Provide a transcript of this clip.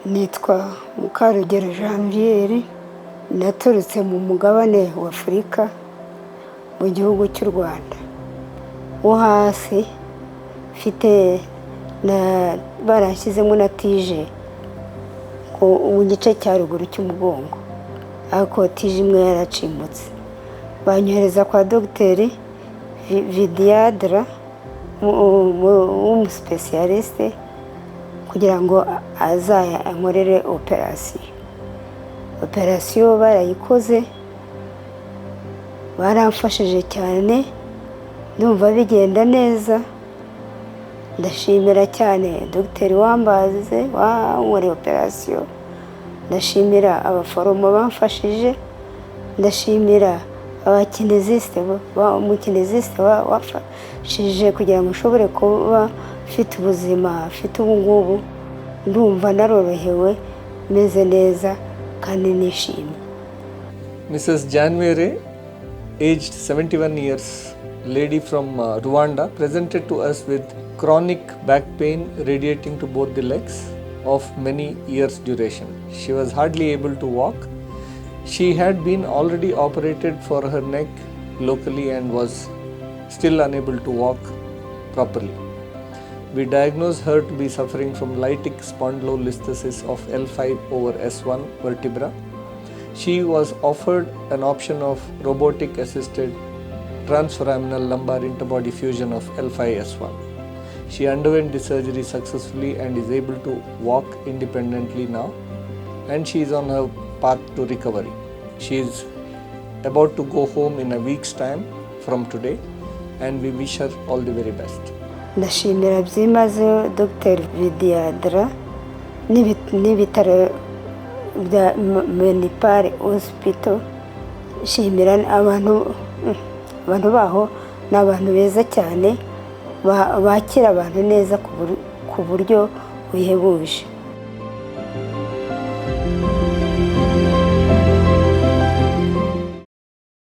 Nitwa Mukarugero Janviere, naturutse mu mugabane wa Afurika mu gihugu cy'u Rwanda. Wo hasi mfite barashyizemo na tije mu gice cya ruguru cy'umugongo, ariko tije imwe yaracimbutse. Banyohereza kwa dogiteri Vidhyadhara w'umuspecialiste kugira ngo azankorere operasiyo. Barayikoze, baramfashije cyane, ndumva bigenda neza. Ndashimira cyane dogiteri wambaze wankoreye operasiyo, ndashimira abaforomo bamfashije, ndashimira umukineziste wafashije kugira ngo ushobore kuba mfite ubuzima mfite ubu ngubu. Ndumva narorohewe, meze neza kandi nishimye. Mrs. Janviere, aged 71 years, lady from Rwanda, presented to us with chronic back pain radiating to both the legs of many years duration. She was hardly able to walk. She had been already operated for her neck locally and was still unable to walk properly. We diagnosed her to be suffering from lytic spondylolisthesis of L5 over S1 vertebra. She was offered an option of robotic-assisted transforaminal lumbar interbody fusion of L5-S1. She underwent the surgery successfully and is able to walk independently now, and she is on her path to recovery. She is about to go home in a week's time from today, and we wish her all the very best. Ndashimira byimazeyo Dr. Vidhyadhara n'ibitaro bya Manipal hospital. Shimira abantu baho n'abantu beza cyane, bakira abantu neza ku buryo buhebuje.